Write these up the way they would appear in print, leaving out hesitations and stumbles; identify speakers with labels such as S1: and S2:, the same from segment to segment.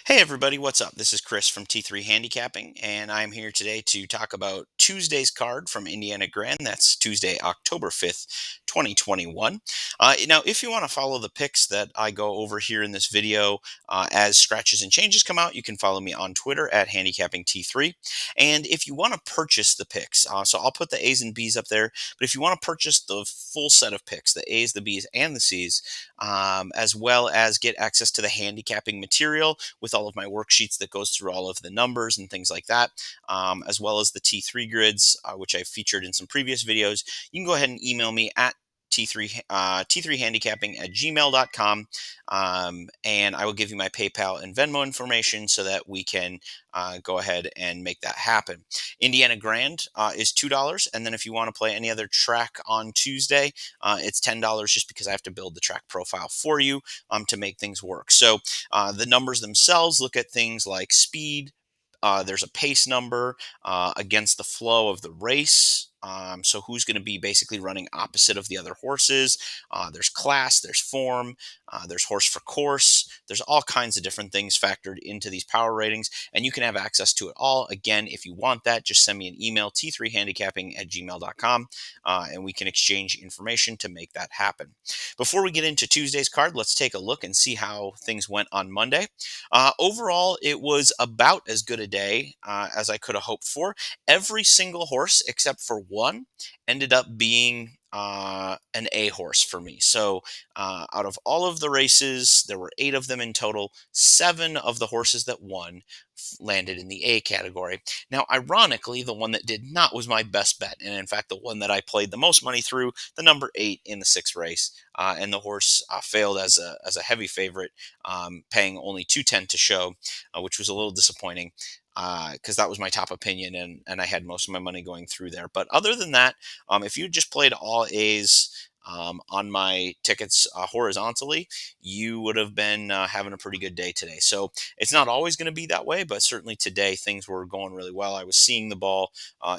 S1: Hey everybody, what's up? This is Chris from T3 Handicapping, and I'm here today to talk about Tuesday's card from Indiana Grand. That's Tuesday, October 5th, 2021. Now, if you want to follow the picks that I go over here in this video as scratches and changes come out, you can follow me on Twitter at Handicapping T3. And if you want to purchase the picks, so I'll put the A's and B's up there, but if you want to purchase the full set of picks, the A's, the B's, and the C's, as well as get access to the handicapping material with all of my worksheets that goes through all of the numbers and things like that, as well as the T3 grids, which I've featured in some previous videos. You can go ahead and email me at T3handicapping at gmail.com, and I will give you my PayPal and Venmo information so that we can go ahead and make that happen. Indiana Grand is $2, and then if you want to play any other track on Tuesday, it's $10 just because I have to build the track profile for you to make things work. So the numbers themselves look at things like speed. There's a pace number against the flow of the race. So who's going to be basically running opposite of the other horses? There's class, there's form, there's horse for course. There's all kinds of different things factored into these power ratings, and you can have access to it all. Again, if you want that, just send me an email, t3handicapping at gmail.com, and we can exchange information to make that happen. Before we get into Tuesday's card, let's take a look and see how things went on Monday. Overall, it was about as good a day as I could have hoped for. Every single horse except for one ended up being an A horse for me. So, out of all of the races, there were 8 of them in total. 7 of the horses that won landed in the A category. Now, ironically, the one that did not was my best bet, and in fact, the one that I played the most money through, the number 8 in the 6th race, and the horse failed as a heavy favorite, paying only 210 to show, which was a little disappointing because that was my top opinion, and I had most of my money going through there. But other than that, if you just played all A's on my tickets horizontally, you would have been having a pretty good day today. So it's not always going to be that way, but certainly today things were going really well. I was seeing the ball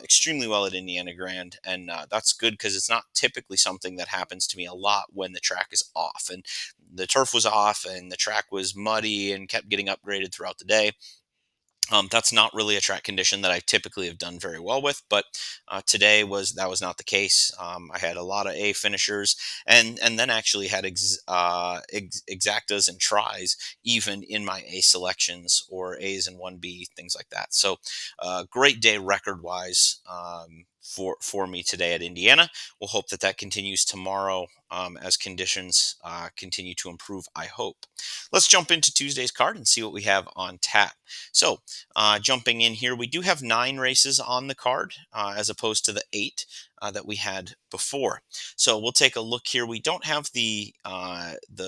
S1: extremely well at Indiana Grand, and that's good because it's not typically something that happens to me a lot when the track is off. And the turf was off, and the track was muddy and kept getting upgraded throughout the day. That's not really a track condition that I typically have done very well with, but today was not the case. I had a lot of A finishers, and then actually had exactas and tries even in my A selections or A's and 1B, things like that. So great day record wise. For me today at Indiana. We'll hope that that continues tomorrow as conditions continue to improve, I hope. Let's jump into Tuesday's card and see what we have on tap. So, jumping in here, we do have 9 races on the card as opposed to the 8 that we had before. So we'll take a look here. We don't have the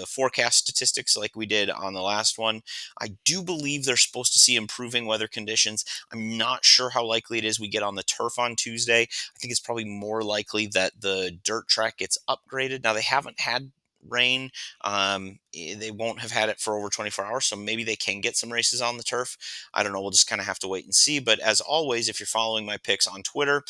S1: forecast statistics like we did on the last one. I do believe they're supposed to see improving weather conditions. I'm not sure how likely it is we get on the turf on Tuesday. I think it's probably more likely that the dirt track gets upgraded. Now they haven't had rain. They won't have had it for over 24 hours, so maybe they can get some races on the turf. I don't know. We'll just kind of have to wait and see. But as always, if you're following my picks on Twitter,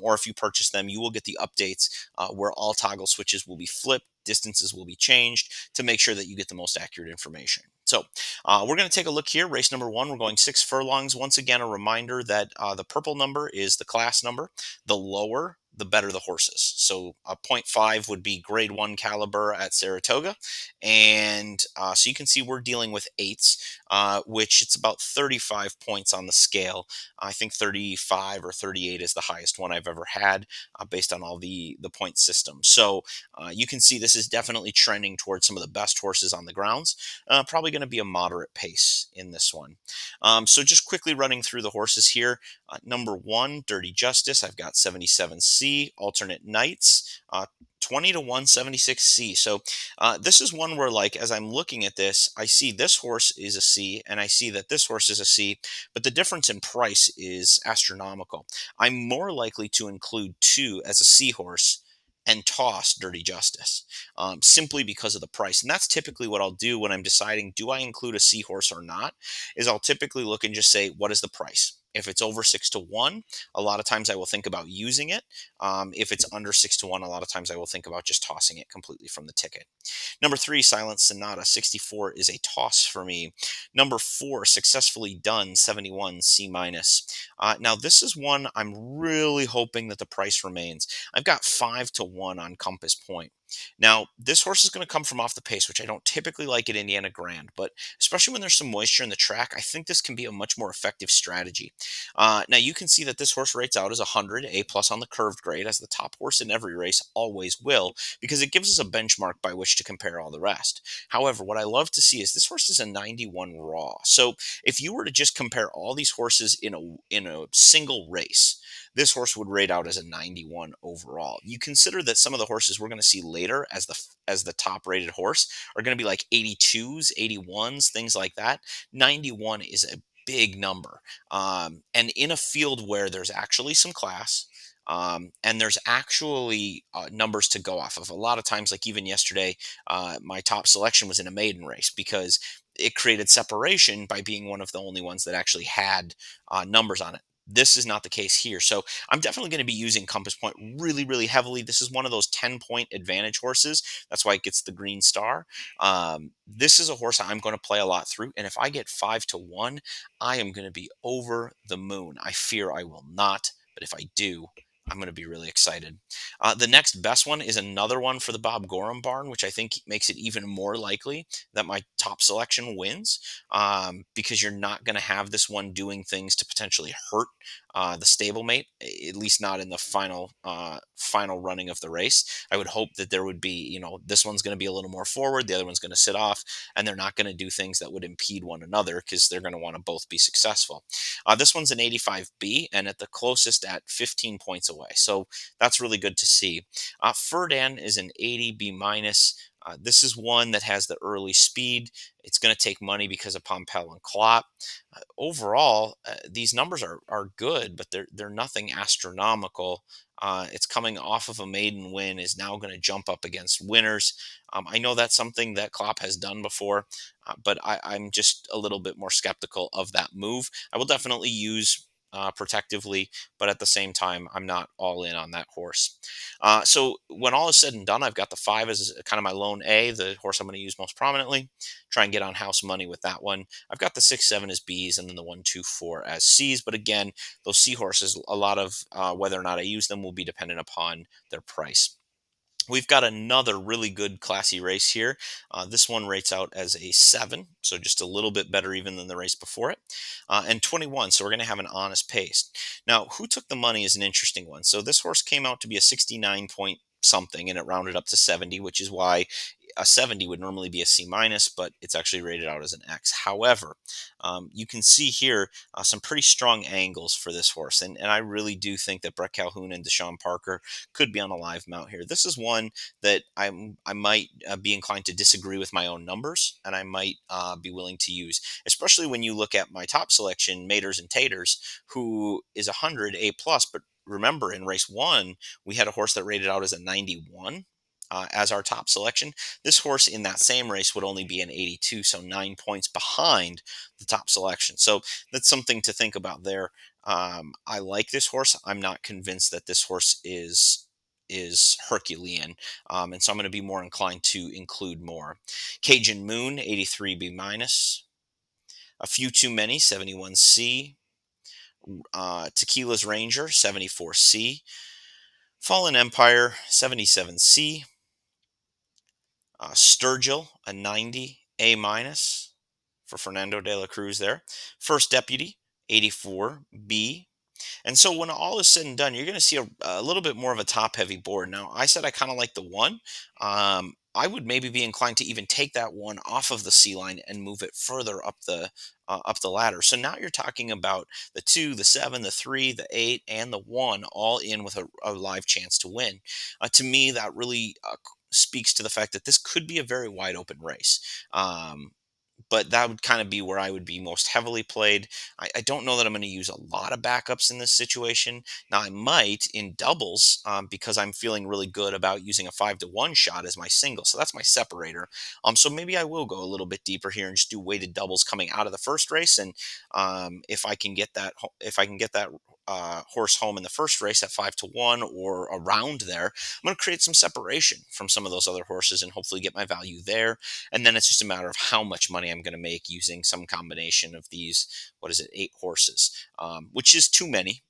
S1: or if you purchase them, you will get the updates where all toggle switches will be flipped, distances will be changed to make sure that you get the most accurate information. So we're going to take a look here. Race number 1, we're going 6 furlongs. Once again, a reminder that the purple number is the class number. The lower, the better the horses. So a .5 would be grade 1 caliber at Saratoga. And so you can see we're dealing with 8s, which it's about 35 points on the scale. I think 35 or 38 is the highest one I've ever had based on all the point systems. So you can see this is definitely trending towards some of the best horses on the grounds. Probably going to be a moderate pace in this one. So just quickly running through the horses here. Number 1, Dirty Justice. I've got 77C, alternate nights. 20 to 176C. So this is one where, like, as I'm looking at this, I see this horse is a C and I see that this horse is a C, but the difference in price is astronomical. I'm more likely to include 2 as a C horse and toss Dirty Justice simply because of the price. And that's typically what I'll do when I'm deciding, do I include a C horse or not, is I'll typically look and just say, what is the price? If it's over 6 to 1, a lot of times I will think about using it. If it's under 6 to 1, a lot of times I will think about just tossing it completely from the ticket. Number three, Silent Sonata 64 is a toss for me. Number four, Successfully Done 71 C minus. Now this is one I'm really hoping that the price remains. I've got 5 to 1 on Compass Point. Now this horse is going to come from off the pace, which I don't typically like at Indiana Grand, but especially when there's some moisture in the track, I think this can be a much more effective strategy. Now you can see that this horse rates out as 100 A plus on the curved grade, as the top horse in every race always will, because it gives us a benchmark by which to compare all the rest. However, what I love to see is this horse is a 91 raw. So if you were to just compare all these horses in a single race, this horse would rate out as a 91 overall. You consider that some of the horses we're going to see later as the top rated horse are going to be like 82s, 81s, things like that. 91 is a big number. And in a field where there's actually some class, and there's actually numbers to go off of. A lot of times, like even yesterday, my top selection was in a maiden race because it created separation by being one of the only ones that actually had numbers on it. This is not the case here. So I'm definitely going to be using Compass Point really, really heavily. This is one of those 10-point advantage horses. That's why it gets the green star. This is a horse I'm going to play a lot through. And if I get 5 to 1, I am going to be over the moon. I fear I will not, but if I do, I'm going to be really excited. The next best one is another one for the Bob Gorham barn, which I think makes it even more likely that my top selection wins, because you're not going to have this one doing things to potentially hurt the stablemate, at least not in the final running of the race. I would hope that there would be, this one's going to be a little more forward, the other one's going to sit off, and they're not going to do things that would impede one another because they're going to want to both be successful. This one's an 85B and at the closest at 15 points away. So that's really good to see. Furdan is an 80B minus. This is one that has the early speed. It's going to take money because of Pompel and Clot. Overall, these numbers are good, but they're nothing astronomical. It's coming off of a maiden win, is now going to jump up against winners. I know that's something that Klopp has done before, but I'm just a little bit more skeptical of that move. I will definitely use protectively, but at the same time, I'm not all in on that horse. So when all is said and done, I've got the five as kind of my lone A, the horse I'm going to use most prominently. Try and get on house money with that one. I've got the 6, 7 as B's, and then the 1, 2, 4 as C's. But again, those C horses, a lot of whether or not I use them will be dependent upon their price. We've got another really good classy race here. This one rates out as a 7, so just a little bit better even than the race before it. And 21, so we're going to have an honest pace. Now, who took the money is an interesting one. So this horse came out to be a 69 point something, and it rounded up to 70, which is why a 70 would normally be a C minus, but it's actually rated out as an X. However, you can see here some pretty strong angles for this horse, and I really do think that Brett Calhoun and Deshaun Parker could be on a live mount here. This is one that I might be inclined to disagree with my own numbers, and I might be willing to use, especially when you look at my top selection, Maters and Taters, who is 100 A plus, but remember in race one we had a horse that rated out as a 91. As our top selection, this horse in that same race would only be an 82, so 9 points behind the top selection. So that's something to think about there. I like this horse. I'm not convinced that this horse is Herculean, and so I'm going to be more inclined to include more. Cajun Moon 83B minus, a few too many 71C, Tequila's Ranger 74C, Fallen Empire 77C, Sturgill a 90 A minus for Fernando de la Cruz there. First Deputy 84B. And so when all is said and done, you're going to see a little bit more of a top heavy board. Now, I said I kind of like the 1. I would maybe be inclined to even take that 1 off of the C line and move it further up the ladder. So now you're talking about the 2, the 7, the 3, the 8, and the 1 all in with a live chance to win. To me, that really speaks to the fact that this could be a very wide open race. But that would kind of be where I would be most heavily played. I don't know that I'm going to use a lot of backups in this situation. Now, I might in doubles because I'm feeling really good about using a 5-to-1 shot as my single. So that's my separator. So maybe I will go a little bit deeper here and just do weighted doubles coming out of the first race. And if I can get that, horse home in the first race at 5-to-1 or around there, I'm going to create some separation from some of those other horses and hopefully get my value there. And then it's just a matter of how much money I'm going to make using some combination of these, what is it, 8 horses, which is too many.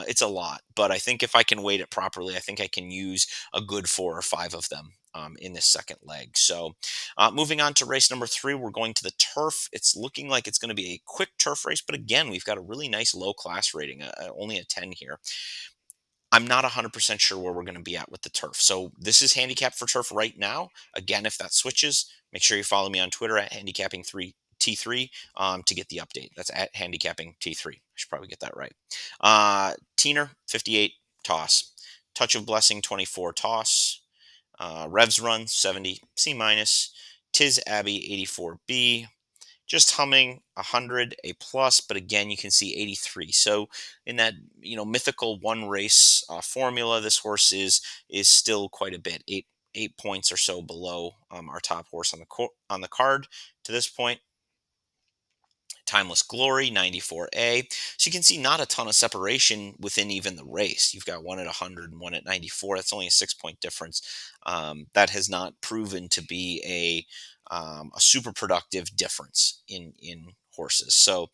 S1: It's a lot, but I think if I can weight it properly, I think I can use a good 4 or 5 of them in this second leg. So, moving on to race number 3, we're going to the turf. It's looking like it's going to be a quick turf race, but again, we've got a really nice low class rating, only a 10 here. I'm not 100% sure where we're going to be at with the turf. So this is handicap for turf right now. Again, if that switches, make sure you follow me on Twitter at handicapping3T3 to get the update. That's at handicapping T3. I should probably get that right. Teener 58 toss. Touch of Blessing 24 toss. Revs Run 70 C minus. Tiz Abbey 84B. Just humming 100 a plus, but again you can see 83. So in that mythical one race formula, this horse is still quite a bit, 8 points or so below our top horse on the card to this point. Timeless Glory 94A. So you can see not a ton of separation within even the race. You've got one at 100 and one at 94. That's only a 6 point difference. That has not proven to be a super productive difference in horses. So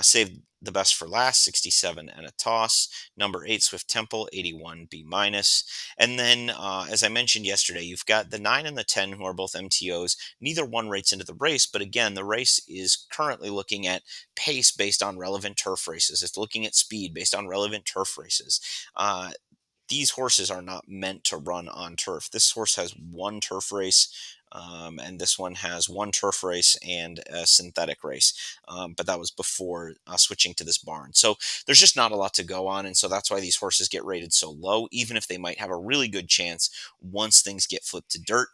S1: save the best for last, 67 and a toss. Number 8, Swift Temple, 81 B minus. And then, as I mentioned yesterday, you've got the 9 and the 10 who are both MTOs. Neither one rates into the race, but again, the race is currently looking at pace based on relevant turf races. It's looking at speed based on relevant turf races. These horses are not meant to run on turf. This horse has one turf race, and this one has one turf race and a synthetic race. But that was before switching to this barn. So there's just not a lot to go on. And so that's why these horses get rated so low, even if they might have a really good chance once things get flipped to dirt.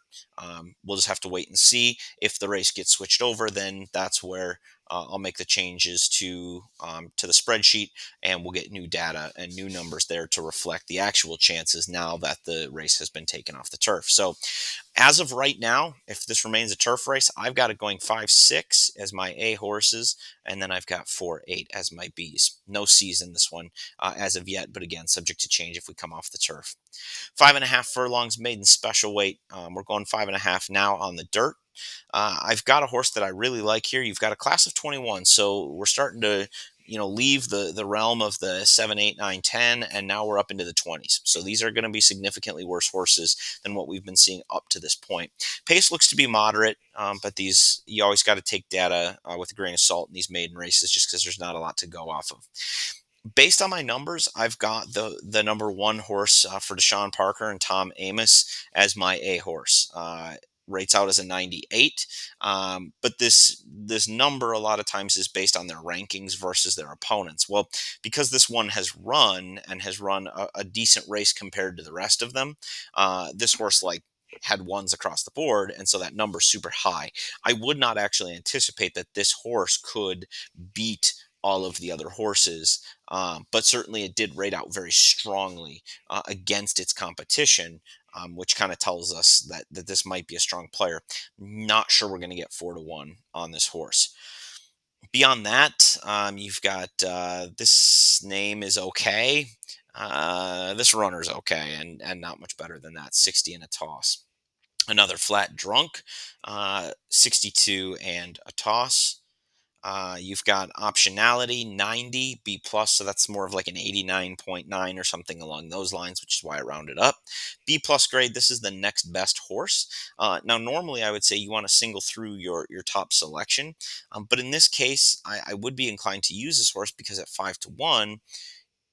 S1: We'll just have to wait and see. If the race gets switched over, then that's where I'll make the changes to the spreadsheet, and we'll get new data and new numbers there to reflect the actual chances now that the race has been taken off the turf. So as of right now, if this remains a turf race, I've got it going 5-6 as my A horses, and then I've got 4-8 as my Bs. No Cs in this one as of yet, but again, subject to change if we come off the turf. 5.5 furlongs maiden special weight. We're going 5.5 now on the dirt. I've got a horse that I really like here. You've got a class of 21, so we're starting to leave the realm of the 7, 8, 9, 10, and now we're up into the 20s. So these are going to be significantly worse horses than what we've been seeing up to this point. Pace looks to be moderate, but these you always got to take data with a grain of salt in these maiden races, just because there's not a lot to go off of. Based on my numbers, I've got the number 1 horse for Deshaun Parker and Tom Amos as my A horse. Rates out as a 98, but this number a lot of times is based on their rankings versus their opponents. Well, because this one has run a decent race compared to the rest of them, this horse had ones across the board, and so that number's super high. I would not actually anticipate that this horse could beat all of the other horses, but certainly it did rate out very strongly against its competition, which kind of tells us that this might be a strong player. Not sure we're going to get 4-1 on this horse. Beyond that, you've got this name is okay. This runner's okay, and not much better than that. 60 and a toss. Another flat drunk, 62 and a toss. You've got optionality 90 B plus, so that's more of like an 89.9 or something along those lines, which is why I rounded up. B plus grade. This is the next best horse. Now, normally I would say you want to single through your top selection, but in this case, I would be inclined to use this horse because at 5-1.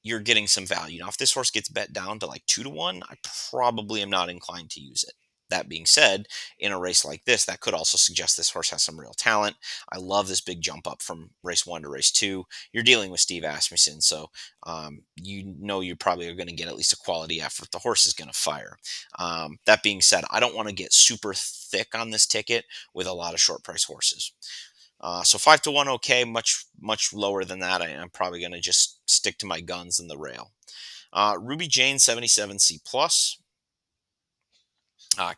S1: You're getting some value. Now, if this horse gets bet down to like 2-1, I probably am not inclined to use it. That being said, in a race like this, that could also suggest this horse has some real talent. I love this big jump up from race 1 to race 2. You're dealing with Steve Asmussen, so you probably are going to get at least a quality effort. The horse is going to fire. That being said, I don't want to get super thick on this ticket with a lot of short price horses. So 5 to 1, okay, much lower than that. I'm probably going to just stick to my guns in the rail. Ruby Jane 77C plus.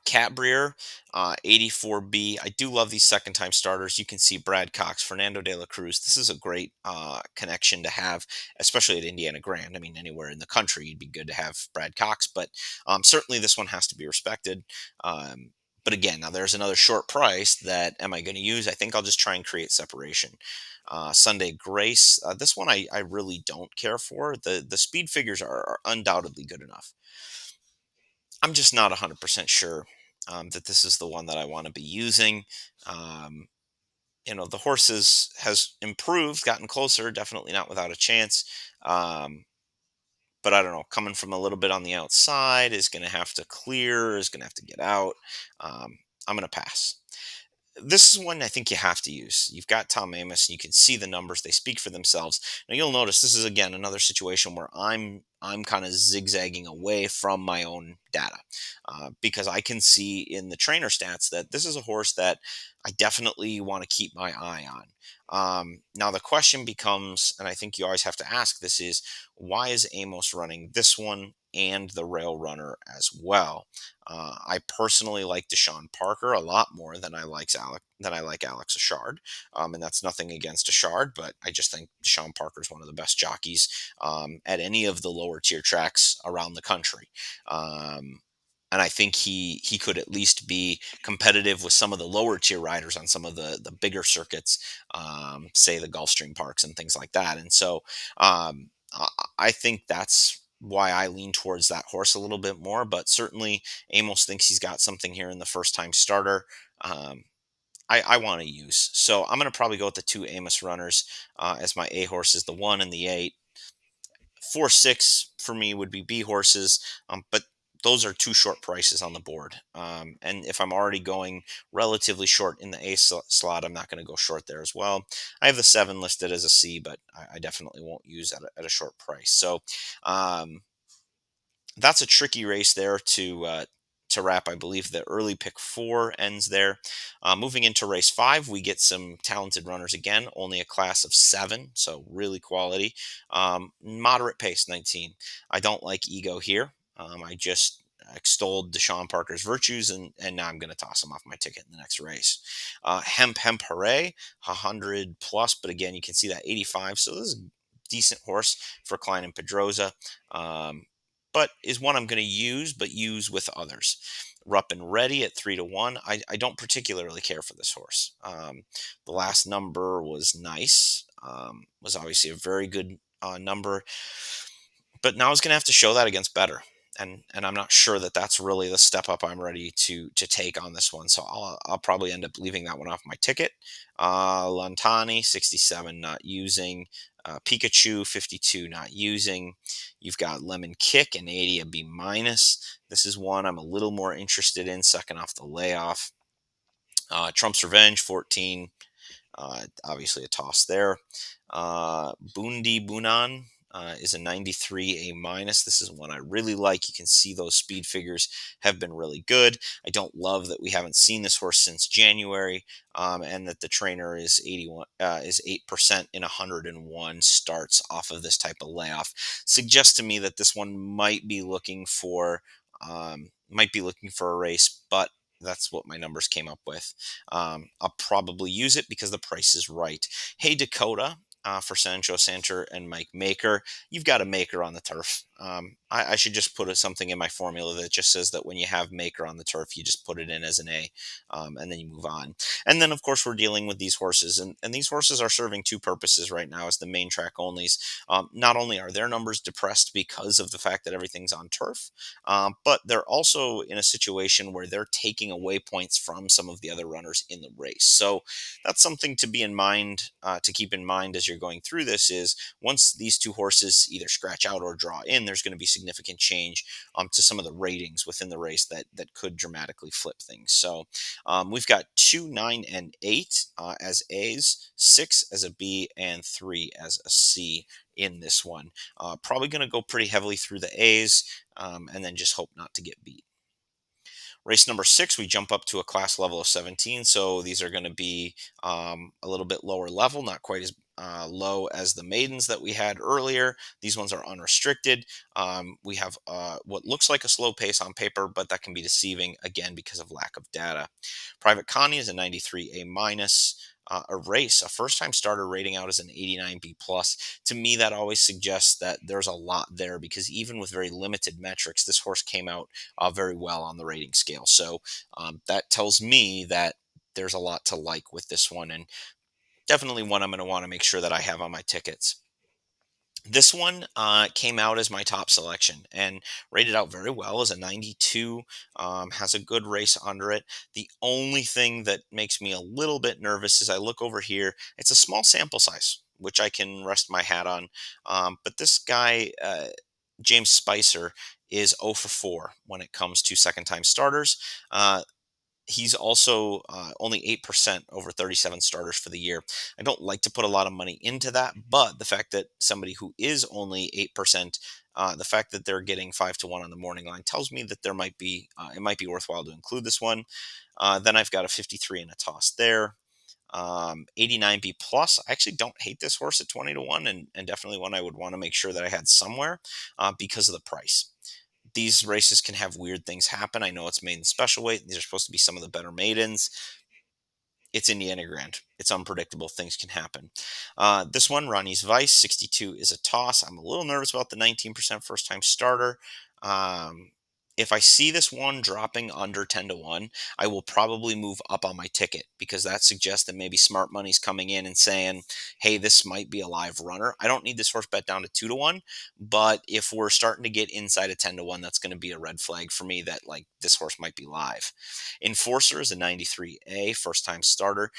S1: Cat Breer, 84B. I do love these second time starters. You can see Brad Cox, Fernando de la Cruz. This is a great connection to have, especially at Indiana Grand. I mean, anywhere in the country, you'd be good to have Brad Cox, but certainly this one has to be respected. Um, but again, now there's another short price that am I going to use? I think I'll just try and create separation. Sunday Grace. This one I really don't care for. The speed figures are undoubtedly good enough. I'm just not 100% sure that this is the one that I want to be using. Um, the horses has improved, gotten closer, definitely not without a chance. Um, but I don't know, coming from a little bit on the outside is going to have to clear, is going to have to get out. I'm going to pass. This is one I think you have to use. You've got Tom Amos, and you can see the numbers; they speak for themselves. Now you'll notice this is again another situation where I'm kind of zigzagging away from my own data because I can see in the trainer stats that this is a horse that I definitely want to keep my eye on. Now the question becomes, and I think you always have to ask this is, why is Amos running this one and the Rail Runner as well? I personally like Deshaun Parker a lot more than I like Alex Ashard, and that's nothing against Ashard, but I just think Deshaun Parker is one of the best jockeys at any of the lower tier tracks around the country. Um, and I think he could at least be competitive with some of the lower tier riders on some of the bigger circuits, say the Gulfstream Parks and things like that. And so I I think that's why I lean towards that horse a little bit more. But certainly Amos thinks he's got something here in the first time starter. Um, I want to use. So I'm going to probably go with the two Amos runners as my A horses, the 1 and the 8. 4, 6 for me would be B horses, but those are too short prices on the board. And if I'm already going relatively short in the slot, I'm not going to go short there as well. I have the 7 listed as a C, but I definitely won't use at a short price. So um, that's a tricky race there to wrap. I believe the early pick 4 ends there. Moving into race 5, we get some talented runners again. Only a class of 7, so really quality. Moderate pace 19. I don't like ego here. I just extolled Deshaun Parker's virtues, and now I'm going to toss him off my ticket in the next race. Hemp Hooray, 100 plus, but again, you can see that 85. So this is a decent horse for Klein and Pedroza. Um, but is one I'm going to use, but use with others. Rupp and Ready at 3 to 1. I don't particularly care for this horse. The last number was nice, was obviously a very good number, but now he's going to have to show that against better. And I'm not sure that that's really the step up I'm ready to take on this one. So I'll probably end up leaving that one off my ticket. Lantani 67 not using. Pikachu 52 not using. You've got Lemon Kick and 80 a B minus. This is one I'm a little more interested in, second off the layoff. Trump's Revenge 14. Obviously a toss there. Bundi Bunan is a 93 A minus. This is one I really like. You can see those speed figures have been really good. I don't love that we haven't seen this horse since January, and that the trainer is 81 is 8% in 101 starts off of this type of layoff. Suggests to me that this one might be looking for a race, but that's what my numbers came up with. I'll probably use it because the price is right. Hey Dakota for Sancho Santer and Mike Maker. You've got a Maker on the turf. I should just put something in my formula that just says that when you have Maker on the turf, you just put it in as an A, and then you move on. And then, of course, we're dealing with these horses, and these horses are serving two purposes right now as the main track onlys. Not only are their numbers depressed because of the fact that everything's on turf, but they're also in a situation where they're taking away points from some of the other runners in the race. So that's something to be in mind, to keep in mind as you're going through this is once these two horses either scratch out or draw in, there's going to be significant change to some of the ratings within the race that could dramatically flip things. So we've got 2, 9, and 8 as A's, 6 as a B, and 3 as a C in this one. Probably going to go pretty heavily through the A's, and then just hope not to get beat. Race number 6, we jump up to a class level of 17. So these are going to be a little bit lower level, not quite as low as the maidens that we had earlier. These ones are unrestricted. We have what looks like a slow pace on paper, but that can be deceiving again because of lack of data. Private Connie is a 93 A minus. A race, a first time starter rating out as an 89 B plus. To me, that always suggests that there's a lot there because even with very limited metrics, this horse came out very well on the rating scale. So that tells me that there's a lot to like with this one, and definitely one I'm going to want to make sure that I have on my tickets. This one came out as my top selection and rated out very well as a 92. Has a good race under it. The only thing that makes me a little bit nervous is I look over here. It's a small sample size, which I can rest my hat on. But this guy, James Spicer, is 0 for 4 when it comes to second time starters. He's also only 8% over 37 starters for the year. I don't like to put a lot of money into that, but the fact that somebody who is only 8%, the fact that they're getting 5 to 1 on the morning line tells me that there might be, it might be worthwhile to include this one. Then I've got a 53 and a toss there. 89 B plus. I actually don't hate this horse at 20 to 1, and definitely one I would want to make sure that I had somewhere because of the price. These races can have weird things happen. I know it's maiden special weight. These are supposed to be some of the better maidens. It's Indiana Grand. It's unpredictable. Things can happen. This one, Ronnie's Vice, 62 is a toss. I'm a little nervous about the 19% first time starter. Um, if I see this one dropping under 10 to 1, I will probably move up on my ticket because that suggests that maybe smart money's coming in and saying, hey, this might be a live runner. I don't need this horse bet down to 2 to 1, but if we're starting to get inside of 10 to 1, that's going to be a red flag for me that like this horse might be live. Enforcer is a 93A, first time starter.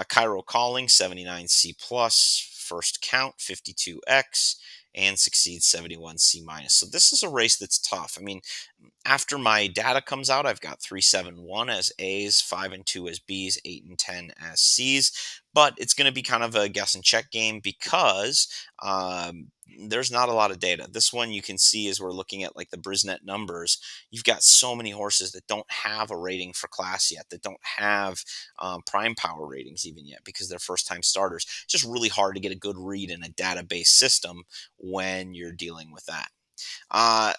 S1: Cairo Calling, 79C plus, first count, 52X, and succeeds 71C minus. So this is a race that's tough. I mean, after my data comes out, I've got 371 as A's, 5 and 2 as B's, 8 and 10 as C's. But it's going to be kind of a guess and check game because there's not a lot of data. This one you can see as we're looking at like the Brisnet numbers, you've got so many horses that don't have a rating for class yet, that don't have prime power ratings even yet because they're first time starters. It's just really hard to get a good read in a database system when you're dealing with that. Uh,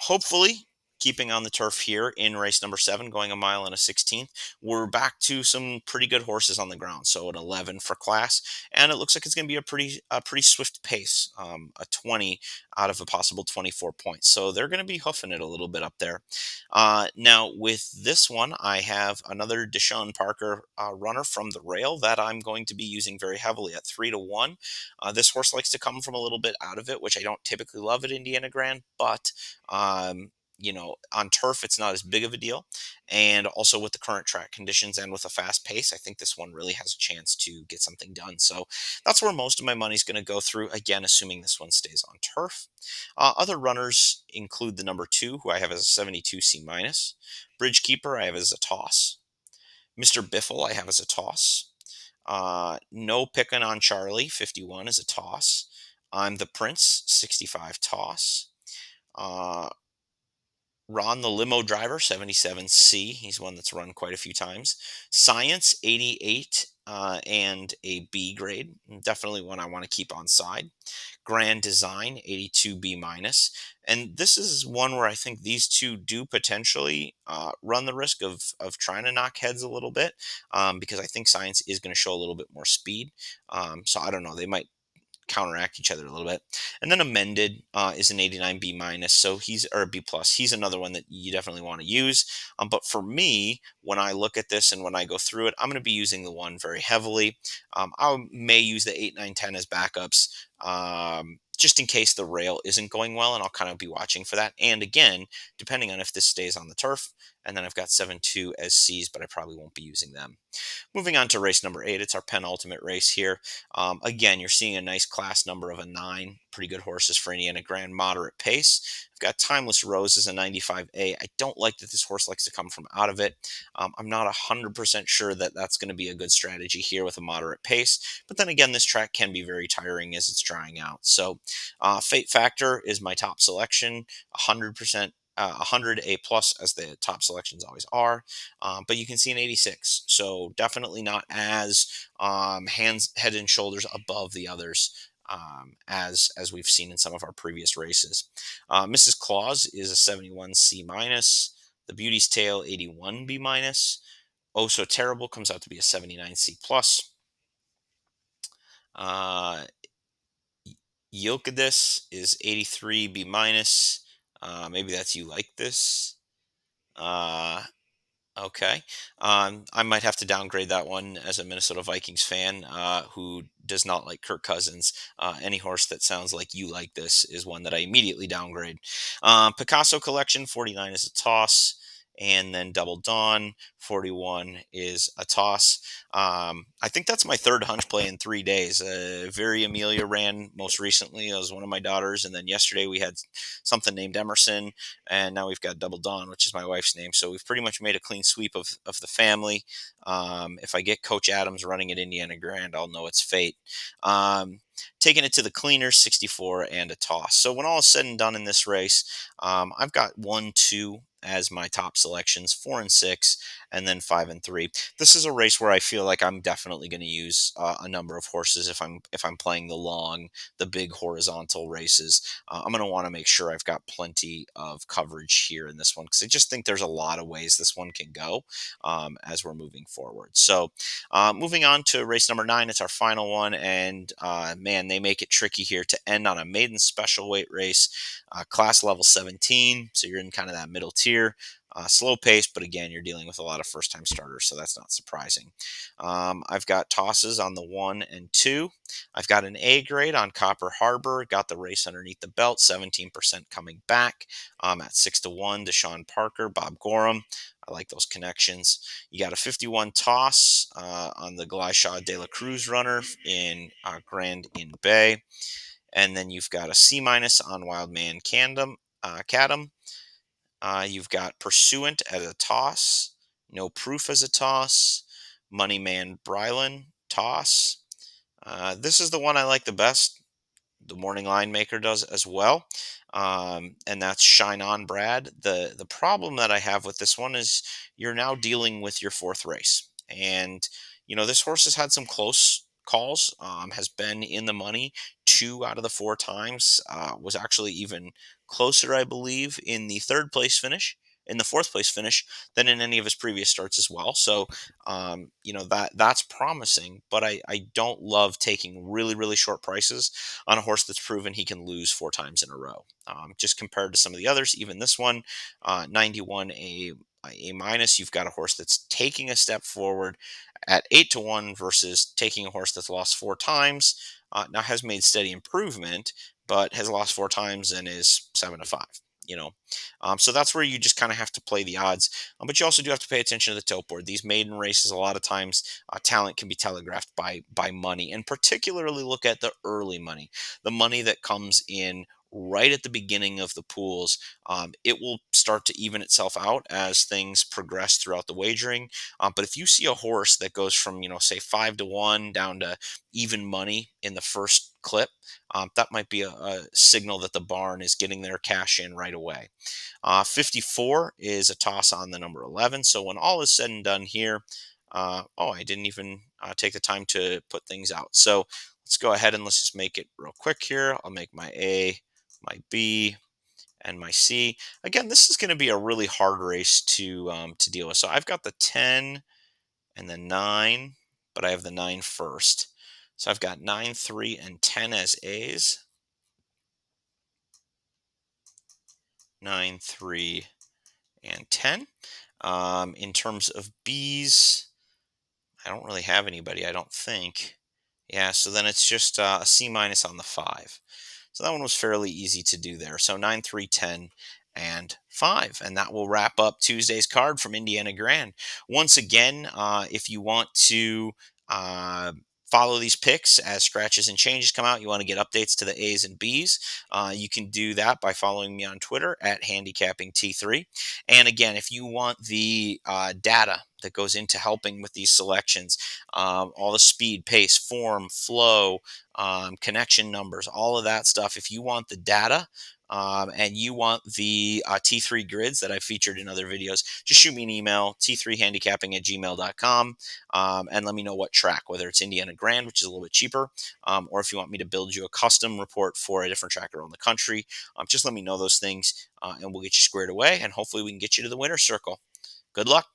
S1: Hopefully, keeping on the turf here in race number 7, going a mile and a 16th, we're back to some pretty good horses on the ground. So an 11 for class, and it looks like it's going to be a pretty swift pace, a 20 out of a possible 24 points. So they're going to be hoofing it a little bit up there. Now with this one, I have another Deshaun Parker runner from the rail that I'm going to be using very heavily at 3 to 1. This horse likes to come from a little bit out of it, which I don't typically love at Indiana Grand, but on turf, it's not as big of a deal. And also with the current track conditions and with a fast pace, I think this one really has a chance to get something done. So that's where most of my money is going to go through, again, assuming this one stays on turf. Other runners include the number 2, who I have as a 72C minus. Bridgekeeper, I have as a toss. Mr. Biffle, I have as a toss. No picking on Charlie, 51 is a toss. I'm the Prince, 65 toss. Uh, Ron the limo driver, 77C. He's one that's run quite a few times. Science, 88, and a B grade. Definitely one I want to keep on side. Grand Design, 82B minus. And this is one where I think these two do potentially run the risk of trying to knock heads a little bit because I think Science is going to show a little bit more speed. So I don't know. They might counteract each other a little bit. And then Amended is an 89 B minus, so he's or B plus. He's another one that you definitely want to use. But for me, when I look at this and when I go through it, I'm going to be using the one very heavily. I may use the 8, 9, 10 as backups. Just in case the rail isn't going well, and I'll kind of be watching for that. And again, depending on if this stays on the turf, and then I've got 7-2 as C's, but I probably won't be using them. Moving on to race number 8, it's our penultimate race here. Again, you're seeing a nice class number of a 9. Pretty good horses for Indiana Grand, moderate pace. I've got Timeless Rose as a 95A. I don't like that this horse likes to come from out of it. I'm not 100% sure that that's going to be a good strategy here with a moderate pace. But then again, this track can be very tiring as it's drying out. So Fate Factor is my top selection, 100% 100 A plus as the top selections always are, but you can see an 86. So definitely not as hands head and shoulders above the others. As we've seen in some of our previous races, Mrs. Claus is a 71 C minus. The Beauty's Tale 81 B minus. Oh So Terrible comes out to be a 79 C plus. Uh, Yilkadis is 83 B minus. Maybe that's You Like This. Uh, okay. I might have to downgrade that one as a Minnesota Vikings fan who does not like Kirk Cousins. Any horse that sounds like You Like This is one that I immediately downgrade. Picasso Collection 49 is a toss. And then Double Dawn 41 is a toss. I think that's my third hunch play in 3 days. Very Amelia ran most recently. It was one of my daughters. And then yesterday we had something named Emerson, and now we've got Double Dawn, which is my wife's name. So we've pretty much made a clean sweep of the family. If I get Coach Adams running at Indiana Grand, I'll know it's fate. Taking it to the cleaners, 64 and a toss. So when all is said and done in this race, I've got 1, 2 as my top selections, 4 and 6, and then 5 and 3. This is a race where I feel like I'm definitely going to use a number of horses if I'm playing the big horizontal races. I'm going to want to make sure I've got plenty of coverage here in this one because I just think there's a lot of ways this one can go as we're moving forward. So, moving on to race number 9, it's our final one, and man, they make it tricky here to end on a maiden special weight race, class level 17. So you're in kind of that middle tier. Slow pace, but again, you're dealing with a lot of first time starters, so that's not surprising. I've got tosses on the 1 and 2. I've got an A grade on Copper Harbor. Got the race underneath the belt, 17% coming back at 6-1. Deshaun Parker, Bob Gorham. I like those connections. You got a 51 toss on the Glishaw De La Cruz runner in Grand Inn Bay. And then you've got a C minus on Wildman Cadam. You've got Pursuant as a toss. No Proof as a toss. Moneyman Brylan, toss. This is the one I like the best. The morning line maker does as well, and that's Shine On Brad. The problem that I have with this one is you're now dealing with your fourth race, and this horse has had some close calls. Has been in the money 2 out of the 4 times. Was actually even closer, I believe, in the third place finish. In the fourth place finish than in any of his previous starts as well. So that's promising, but I don't love taking really short prices on a horse that's proven he can lose 4 times in a row. Just compared to some of the others, even this one, 91 a minus. You've got a horse that's taking a step forward at 8-1 versus taking a horse that's lost 4 times. Now has made steady improvement, but has lost 4 times and is 7-5. So that's where you just kind of have to play the odds. But you also do have to pay attention to the tote board. These maiden races, a lot of times, talent can be telegraphed by money, and particularly look at the early money, the money that comes in right at the beginning of the pools. It will start to even itself out as things progress throughout the wagering. But if you see a horse that goes from, say 5-1 down to even money in the first clip, that might be a signal that the barn is getting their cash in right away. 54 is a toss on the number 11. So when all is said and done here, I didn't even take the time to put things out. So let's go ahead and let's just make it real quick here. I'll make my A, my B, and my C. Again, this is going to be a really hard race to deal with. So I've got the 10 and the 9, but I have the 9 first. So I've got 9, 3, and 10 as A's. 9, 3, and 10. In terms of B's, I don't really have anybody, I don't think. Yeah, so then it's just a C minus on the 5. So that one was fairly easy to do there. So 9, 3, 10, and 5. And that will wrap up Tuesday's card from Indiana Grand. Once again, if you want to follow these picks as scratches and changes come out, you want to get updates to the A's and B's, you can do that by following me on Twitter at Handicapping T3. And again, if you want the data that goes into helping with these selections, all the speed, pace, form, flow, connection numbers, all of that stuff. If you want the data and you want the T3 grids that I've featured in other videos, just shoot me an email, t3handicapping@gmail.com, and let me know what track, whether it's Indiana Grand, which is a little bit cheaper, or if you want me to build you a custom report for a different track around the country. Just let me know those things, and we'll get you squared away, and hopefully we can get you to the winner's circle. Good luck.